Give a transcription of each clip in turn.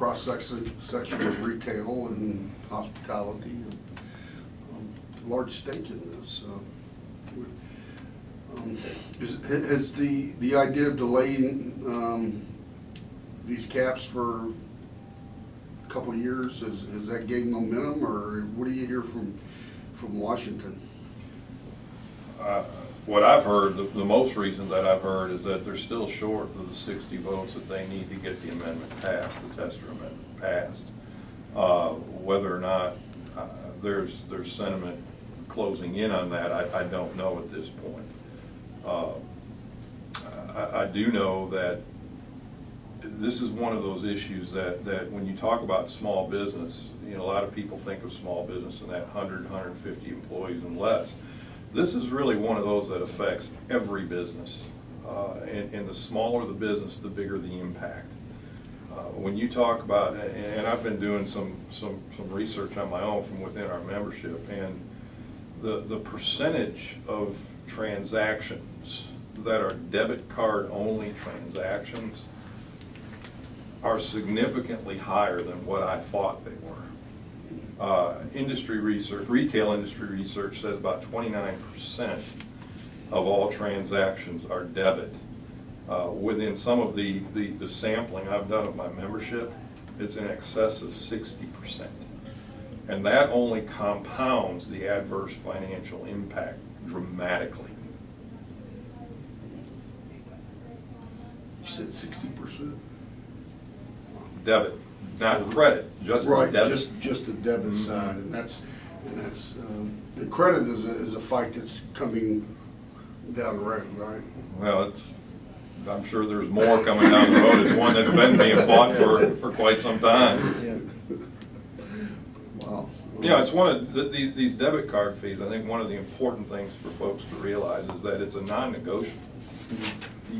cross-section of retail and hospitality, and large stake in this. Has the idea of delaying these caps for a couple of years, has that gained momentum, or what do you hear from Washington? What I've heard, the most recent that I've heard, is that they're still short of the 60 votes that they need to get the amendment passed, the Tester amendment passed. Whether or not there's sentiment closing in on that, I don't know at this point. I do know that this is one of those issues that when you talk about small business, you know, a lot of people think of small business and that 100, 150 employees and less. This is really one of those that affects every business, and the smaller the business, the bigger the impact. When you talk about, and I've been doing some research on my own from within our membership, and the percentage of transactions that are debit card only transactions are significantly higher than what I thought they were. Industry research, retail industry research says about 29% of all transactions are debit. Within some of the sampling I've done of my membership, it's in excess of 60%. And that only compounds the adverse financial impact dramatically. You said 60%? Debit, not credit, just right, debit. Just the debit side, and that's the credit is a fight that's coming down the road, right? Well, I'm sure there's more coming down the road. It's one that's been being fought for quite some time. Yeah. Wow. You know, it's one of these debit card fees. I think one of the important things for folks to realize is that it's a non-negotiable.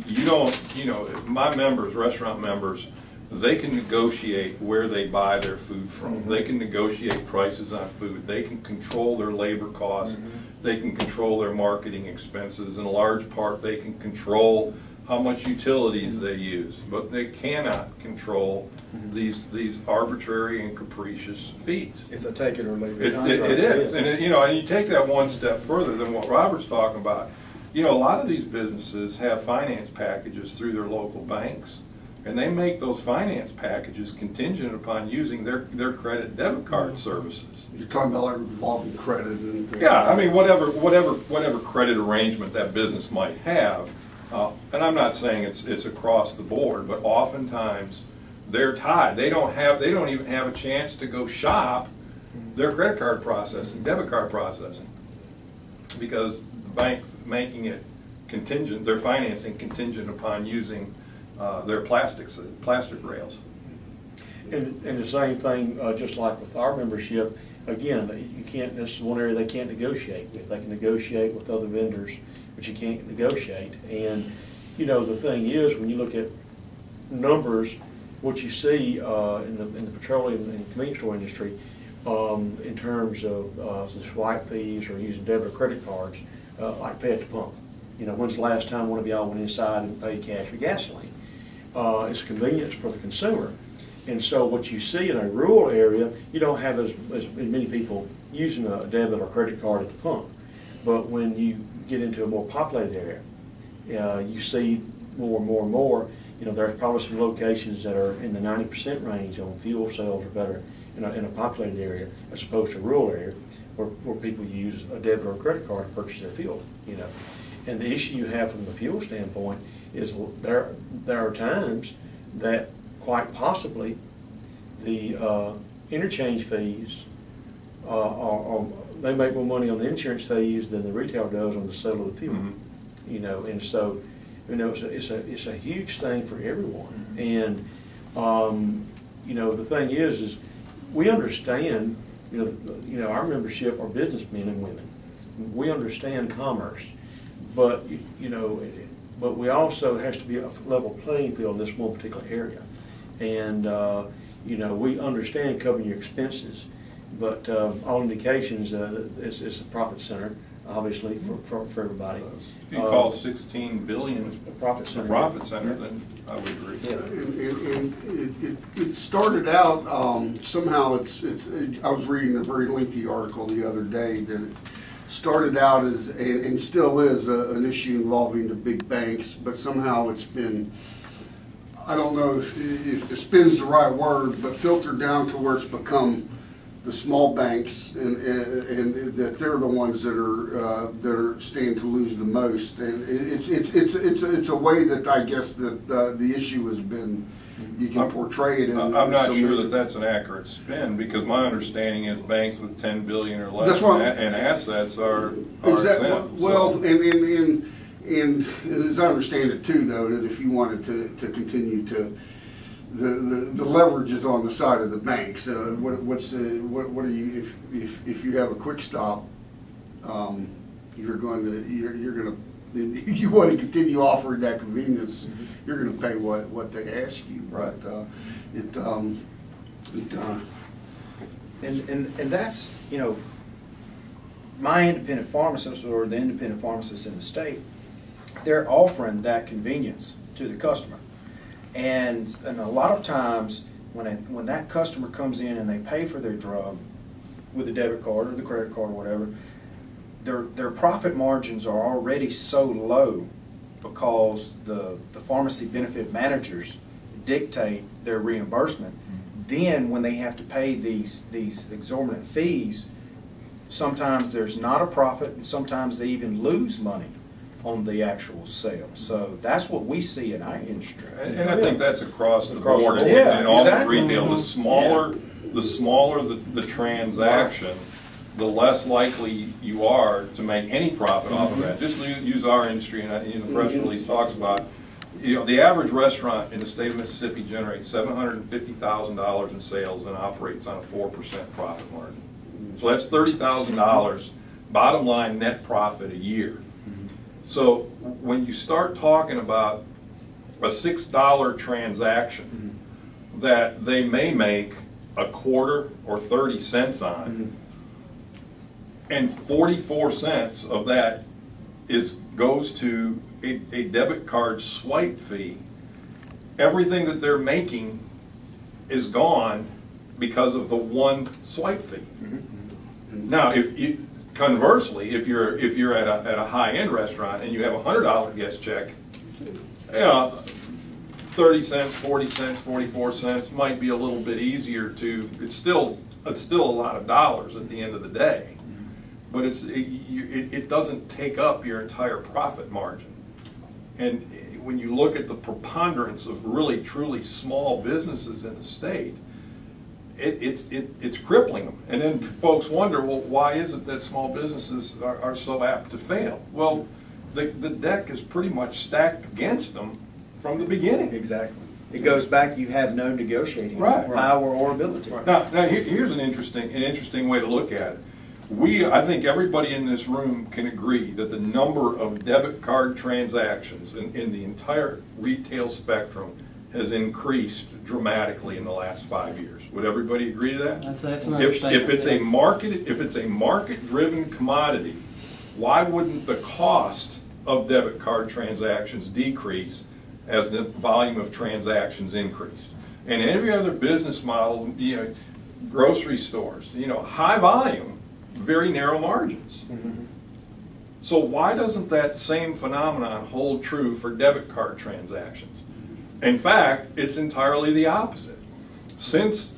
You don't, you know, my members, restaurant members, they can negotiate where they buy their food from. They can negotiate prices on food. They can control their labor costs. They can control their marketing expenses. In a large part, they can control how much utilities they use. But they cannot control these arbitrary and capricious fees. It's a take it or leave it contract. It is. And you know, and you take that one step further than what Robert's talking about. You know, a lot of these businesses have finance packages through their local banks. And they make those finance packages contingent upon using their credit debit card services. You're talking about like revolving credit and yeah, I mean whatever credit arrangement that business might have, and I'm not saying it's across the board, but oftentimes they're tied. They don't even have a chance to go shop their credit card processing, debit card processing, because the bank's making it contingent, their financing contingent upon using their plastic rails. And the same thing, just like with our membership, again, you can't, this is one area they can't negotiate with. They can negotiate with other vendors, but you can't negotiate. And, you know, the thing is, when you look at numbers, what you see in the petroleum and convenience store industry, in terms of the swipe fees or using debit or credit cards, like pay at the pump. You know, when's the last time one of y'all went inside and paid cash for gasoline? It's convenience for the consumer. And so what you see in a rural area, you don't have as many people using a debit or credit card at the pump. But when you get into a more populated area, you see more and more and more. You know, there's probably some locations that are in the 90% range on fuel sales or better in a populated area, as opposed to a rural area where people use a debit or a credit card to purchase their fuel. You know, and the issue you have from the fuel standpoint is there are times that quite possibly the interchange fees they make more money on the insurance fees than the retail does on the sale of the fuel. You know, and so you know it's a huge thing for everyone. And you know, the thing is we understand. You know our membership are businessmen and women. We understand commerce, but you know. But we also has to be a level playing field in this one particular area. And, you know, we understand covering your expenses, but all indications it's a profit center, obviously, for everybody. If you call 16 billion a profit center, then I would agree. Yeah. And it started out, somehow I was reading a very lengthy article the other day that it started out as, and still is, an issue involving the big banks, but somehow it's been, I don't know if spin's the right word, but filtered down to where it's become the small banks, and that they're the ones that are stand to lose the most. And it's a way that I guess that the issue has been, you can portray it. I'm not sure that that's an accurate spin, because my understanding is banks with 10 billion or less in assets are exempt. Well, and as I understand it too, though, that if you wanted to continue to, the leverage is on the side of the banks. What are you, if you have a quick stop, you want to continue offering that convenience, you're going to pay what they ask you. Right. And that's, you know, my independent pharmacist or the independent pharmacist in the state, they're offering that convenience to the customer. And a lot of times when that customer comes in and they pay for their drug with a debit card or the credit card or whatever, their profit margins are already so low because the pharmacy benefit managers dictate their reimbursement. Then when they have to pay these exorbitant fees, sometimes there's not a profit, and sometimes they even lose money on the actual sale. So that's what we see in our industry. And I think that's across the Across board the board. in all Exactly. the retail. The smaller the transaction, the less likely you are to make any profit off of that. Just use our industry, and the press release talks about, you know, the average restaurant in the state of Mississippi generates $750,000 in sales and operates on a 4% profit margin. So that's $30,000 bottom line net profit a year. So when you start talking about a $6 transaction that they may make a quarter or 30 cents on, and 44 cents of that goes to a debit card swipe fee, everything that they're making is gone because of the one swipe fee. Now, conversely, if you're at a high-end restaurant and you have a $100 guest check, you know, 30 cents, 40 cents, 44 cents might be a little bit easier to. It's still a lot of dollars at the end of the day, but it doesn't take up your entire profit margin. And when you look at the preponderance of really truly small businesses in the state, it's crippling them. And then folks wonder, well, why is it that small businesses are so apt to fail? Well, the deck is pretty much stacked against them from the beginning. Exactly. It goes back, you have no negotiating Right. power or ability. Right. Now here's an interesting way to look at it. I think everybody in this room can agree that the number of debit card transactions in the entire retail spectrum has increased dramatically in the last 5 years. Would everybody agree to that? That's an If understatement. it's a market-driven commodity, why wouldn't the cost of debit card transactions decrease as the volume of transactions increased? And every other business model, you know, grocery stores, you know, high volume, very narrow margins. So why doesn't that same phenomenon hold true for debit card transactions? In fact, it's entirely the opposite. Since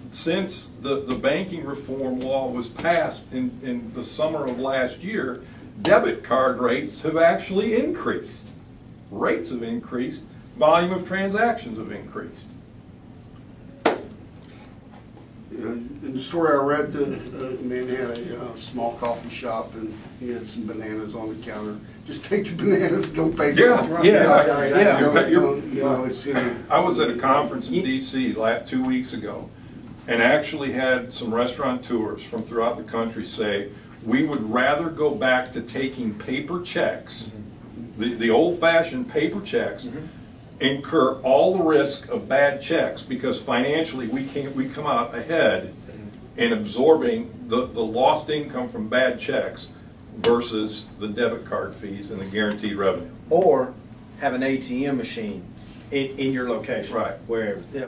the banking reform law was passed in the summer of last year, debit card rates have actually increased. Rates have increased, volume of transactions have increased. In the story I read, the man had a small coffee shop and he had some bananas on the counter. Just take the bananas, don't pay for Yeah, them. yeah. You know, it's, I was at a conference in D.C. 2 weeks ago and actually had some restaurateurs from throughout the country say, we would rather go back to taking paper checks, the old-fashioned paper checks, incur all the risk of bad checks because financially we come out ahead in absorbing the lost income from bad checks versus the debit card fees and the guaranteed revenue. Or have an ATM machine in your location. Right. Wherever. Yeah,